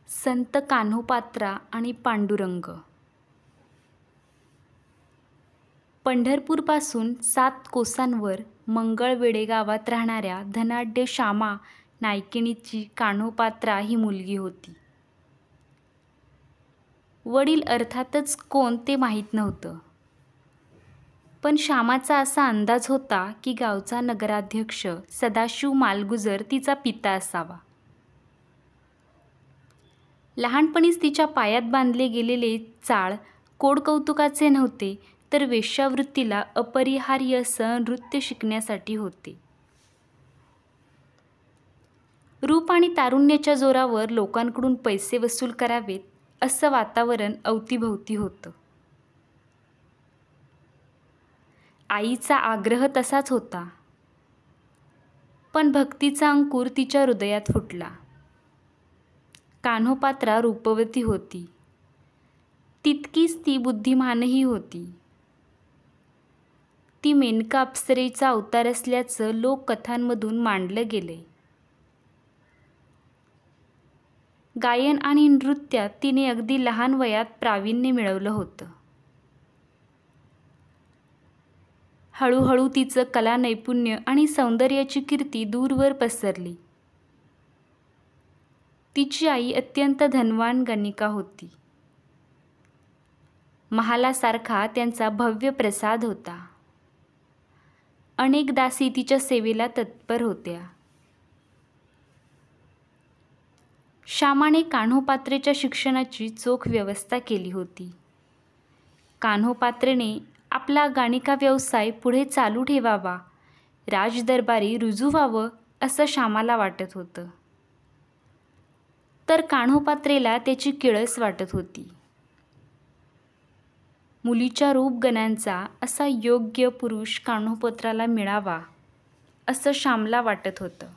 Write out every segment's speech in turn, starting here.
संत कान्होपात्रा आणि पांडुरंग. पंढरपूरपासून 7 कोसांवर मंगळवेढे गावात राहणाऱ्या धनाढ्य श्यामा नायकिणीची कान्होपात्रा ही मुलगी होती. वडील अर्थातच कोण ते माहीत नव्हतं, पण श्यामाचा असा अंदाज होता की गावचा नगराध्यक्ष सदाशिव मालगुजर तिचा पिता असावा. लहानपणीच तिच्या पायात बांधले गेलेले चाळ कोडकौतुकाचे नव्हते, तर वेश्यावृत्तीला अपरिहार्य असं नृत्य शिकण्यासाठी होते. रूप आणि तारुण्याच्या जोरावर लोकांकडून पैसे वसूल करावेत असं वातावरण अवतीभवती होतं. आईचा आग्रह तसाच होता, पण भक्तीचा अंकुर तिच्या हृदयात फुटला. कान्होपात्रा रूपवती होती, तितकीच ती बुद्धिमानही होती. ती मेनका अप्सरेचा अवतार असल्याचं लोककथांमधून मांडलं गेलंय. गायन आणि नृत्यात तिने अगदी लहान वयात प्रावीण्य मिळवलं होतं. हळूहळू तिचं कला नैपुण्य आणि सौंदर्याची कीर्ती दूरवर पसरली. तिची आई अत्यंत धनवान गणिका होती. महालासारखा त्यांचा भव्य प्रसाद होता. अनेक दासी तिच्या सेवेला तत्पर होत्या. श्यामाने कान्होपात्रेच्या शिक्षणाची चोख व्यवस्था केली होती. कान्होपात्रेने आपला गाणिका व्यवसाय पुढे चालू ठेवावा, राजदरबारी रुजू व्हावं असं श्यामाला वाटत होतं. तर कान्होपात्रेला त्याची किळस वाटत होती. मुलीच्या रूपगणांचा असा योग्य पुरुष कान्होपात्राला मिळावा असं श्यामला वाटत होतं.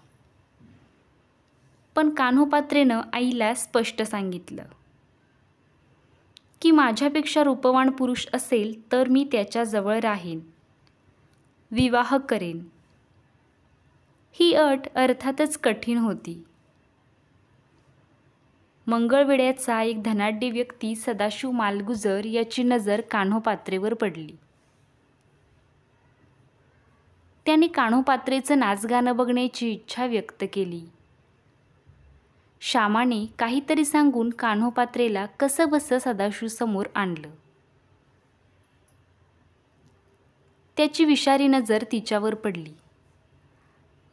पण कान्होपात्रेनं आईला स्पष्ट सांगितलं की माझ्यापेक्षा रूपवान पुरुष असेल तर मी त्याच्याजवळ राहीन, विवाह करेन. ही अट अर्थातच कठीण होती. मंगळवेढ्याचा एक धनाढ्य व्यक्ती सदाशिव मालगुजर याची नजर कान्होपात्रेवर पडली. त्याने कान्होपात्रेचं नाचगाणं बघण्याची इच्छा व्यक्त केली. श्यामाने काहीतरी सांगून कान्होपात्रेला कसंबसं सदाशिवसमोर आणलं. त्याची विषारी नजर तिच्यावर पडली.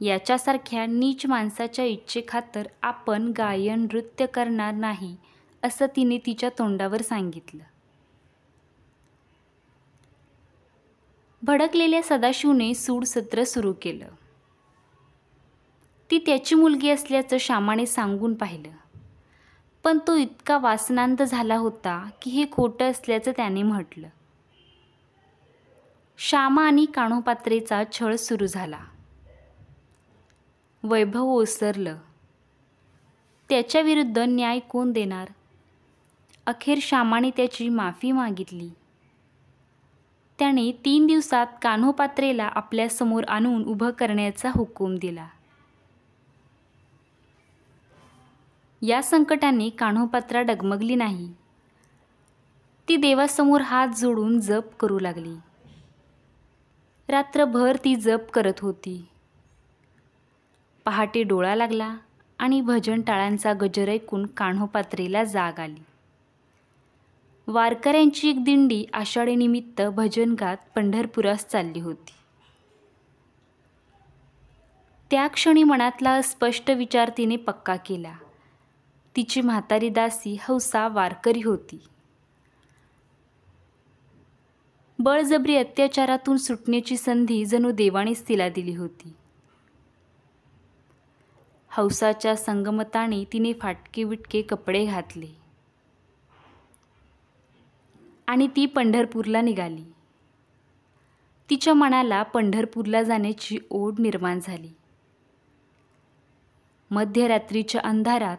याच्यासारख्या नीच माणसाच्या इच्छेखातर आपण गायन नृत्य करणार नाही असं तिने तिच्या तोंडावर सांगितलं. भडकलेल्या सदाशिवने सूडसत्र सुरू केलं. ती त्याची मुलगी असल्याचं श्यामाने सांगून पाहिलं, पण तो इतका वासनांध झाला होता की हे खोटं असल्याचं त्याने म्हटलं. श्यामा आणि कान्होपात्रेचा छळ सुरू झाला. वैभव ओसरलं. त्याच्या विरुद्ध न्याय कोण देणार? अखेर श्यामाने त्याची माफी मागितली. त्याने 3 दिवसात कान्होपात्रेला आपल्यासमोर आणून उभं करण्याचा हुकूम दिला. या संकटाने कान्होपात्रा डगमगली नाही. ती देवासमोर हात जोडून जप करू लागली. रात्रभर ती जप करत होती. पहाटे डोळा लागला आणि भजन टाळांचा गजर ऐकून कान्होपात्रेला जाग आली. वारकऱ्यांची एक दिंडी आषाढीनिमित्त भजन गात पंढरपुरास चालली होती. त्या क्षणी मनातला अस्पष्ट विचार तिने पक्का केला. तिची म्हातारी दासी हौसा वारकरी होती. बळजबरी अत्याचारातून सुटण्याची संधी जणू देवानेच तिला दिली होती. हौसाच्या संगमताने तिने फाटके विटके कपडे घातले आणि ती पंढरपूरला निघाली. तिच्या मनाला पंढरपूरला जाण्याची ओढ निर्माण झाली. मध्यरात्रीच्या अंधारात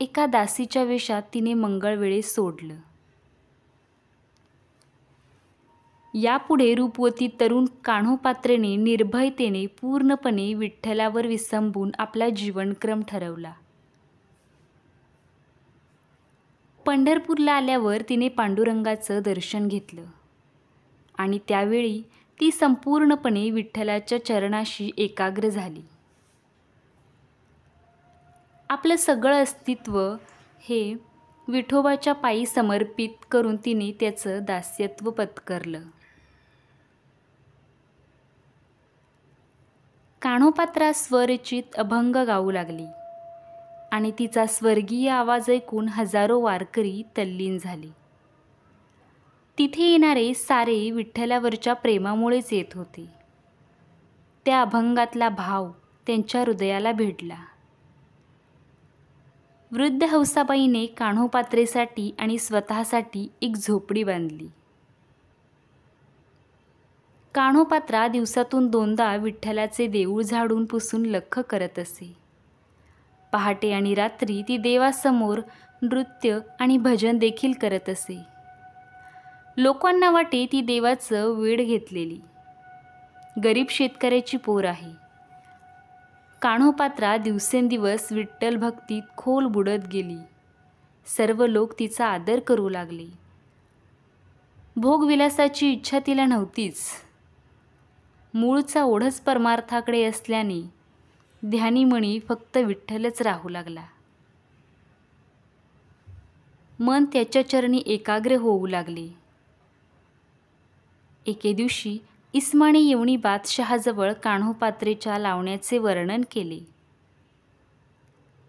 एका दासीच्या वेशात तिने मंगळवेढे सोडलं. यापुढे रूपवती तरुण कान्होपात्रेने निर्भयतेने पूर्णपणे विठ्ठलावर विसंबून आपला जीवनक्रम ठरवला. पंढरपूरला आल्यावर तिने पांडुरंगाचं दर्शन घेतलं आणि त्यावेळी ती संपूर्णपणे विठ्ठलाच्या चरणाशी एकाग्र झाली. आपलं सगळं अस्तित्व हे विठोबाच्या पायी समर्पित करून तिने त्याचं दास्यत्व पत्करलं. कान्होपात्रा स्वरचित अभंग गाऊ लागली आणि तिचा स्वर्गीय आवाज ऐकून हजारो वारकरी तल्लीन झाले. तिथे येणारे सारे विठ्ठलावरच्या प्रेमामुळेच येत होते. त्या अभंगातला भाव त्यांच्या हृदयाला भिडला. वृद्ध हौसाबाईने कान्होपात्रेसाठी आणि स्वतःसाठी एक झोपडी बांधली. कान्होपात्रा दिवसातून 2दा विठ्ठलाचे देऊळ झाडून पुसून लख्ख करत असे. पहाटे आणि रात्री ती देवासमोर नृत्य आणि भजन देखील करत असे. लोकांना वाटे ती देवाचं वेड घेतलेली गरीब शेतकऱ्याची पोर आहे. कान्होपात्रा दिवसेंदिवस विठ्ठल भक्तीत खोल बुडत गेली. सर्व लोक तिचा आदर करू लागले. भोगविलासाची इच्छा तिला नव्हतीच. मूळचा ओढच परमार्थाकडे असल्याने ध्यानीमणी फक्त विठ्ठलच राहू लागला. मन त्याच्या चरणी एकाग्र होऊ लागले. एके दिवशी इस्माने येवणी बादशहाजवळ कान्होपात्रेच्या लावण्याचे वर्णन केले.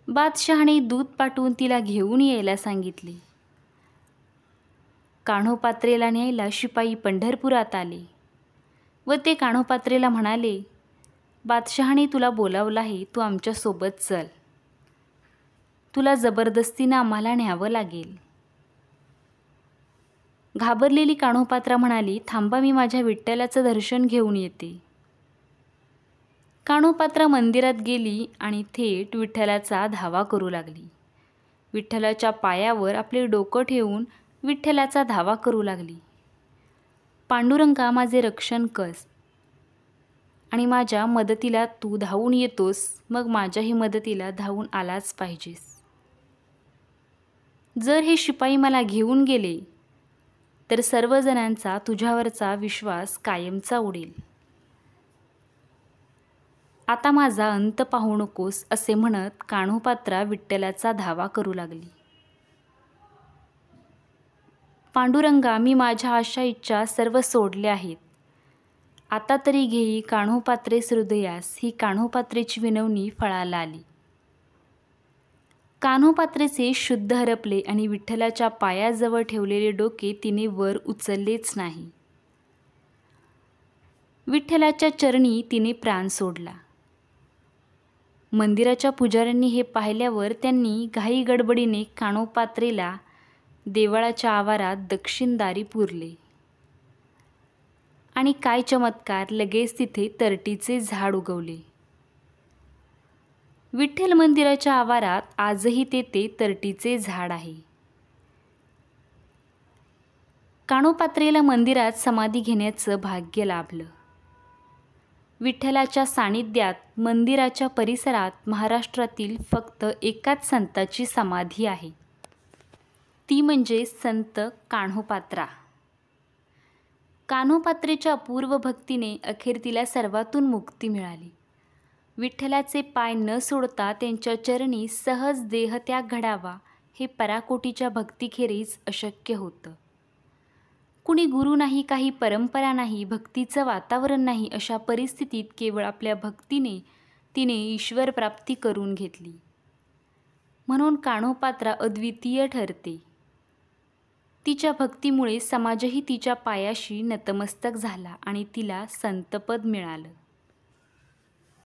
बादशहाने दूत पाठवून तिला घेऊन यायला सांगितले. कान्होपात्रेला न्यायला शिपाई पंढरपुरात आले व ते कान्होपात्रेला म्हणाले, बादशहाने तुला बोलावलं आहे, तू आमच्यासोबत चल. तुला जबरदस्तीनं आम्हाला न्यावं लागेल. घाबरलेली कान्होपात्रा म्हणाली, थांबा, मी माझ्या विठ्ठलाचं दर्शन घेऊन येते. कान्होपात्रा मंदिरात गेली आणि थेट विठ्ठलाचा धावा करू लागली. विठ्ठलाच्या पायावर आपले डोकं ठेवून विठ्ठलाचा धावा करू लागली. पांडुरंगा, माझे रक्षण कर आणि माझ्या मदतीला तू धावून येतोस, मग माझ्याही मदतीला धावून आलाच पाहिजेस. जर हे शिपाई मला घेऊन गेले तर सर्वजणांचा तुझ्यावरचा विश्वास कायमचा उडेल. आता माझा अंत पाहू नकोस, असे म्हणत कान्होपात्रा विठ्ठलाचा धावा करू लागली. पांडुरंगा, मी माझ्या आशा इच्छा सर्व सोडल्या आहेत. आता तरी घेई कान्होपात्रेस हृदयास. ही कान्होपात्रेची विनवणी फळाला आली. कान्होपात्रेचे शुद्ध हरपले आणि विठ्ठलाच्या पायाजवळ ठेवलेले डोके तिने वर उचललेच नाही. विठ्ठलाच्या चरणी तिने प्राण सोडला. मंदिराच्या पुजाऱ्यांनी हे पाहिल्यावर त्यांनी घाई गडबडीने कान्होपात्रेला देवळाच्या आवारात दक्षिण दारी पुरले आणि काय चमत्कार, लगेच तिथे तरटीचे झाड उगवले. विठ्ठल मंदिराच्या आवारात आजही तेथे तरटीचे झाड आहे. कान्होपात्रेला मंदिरात समाधी घेण्याचं भाग्य लाभलं. विठ्ठलाच्या सानिध्यात मंदिराच्या परिसरात महाराष्ट्रातील फक्त एकाच संताची समाधी आहे, ती म्हणजे संत कान्होपात्रा. कान्होपात्रेच्या अपूर्व भक्तीने अखेर तिला सर्वातून मुक्ती मिळाली. विठ्ठलाचे पाय न सोडता त्यांच्या चरणी सहज देहत्याग घडावा हे पराकोटीच्या भक्तीखेरीज अशक्य होतं. कुणी गुरु नाही, काही परंपरा नाही, भक्तीचं वातावरण नाही, अशा परिस्थितीत केवळ आपल्या भक्तीने तिने ईश्वर प्राप्ती करून घेतली. म्हणून कान्होपात्रा अद्वितीय ठरते. तिच्या भक्तीमुळे समाजही तिच्या पायाशी नतमस्तक झाला आणि तिला संतपद मिळालं.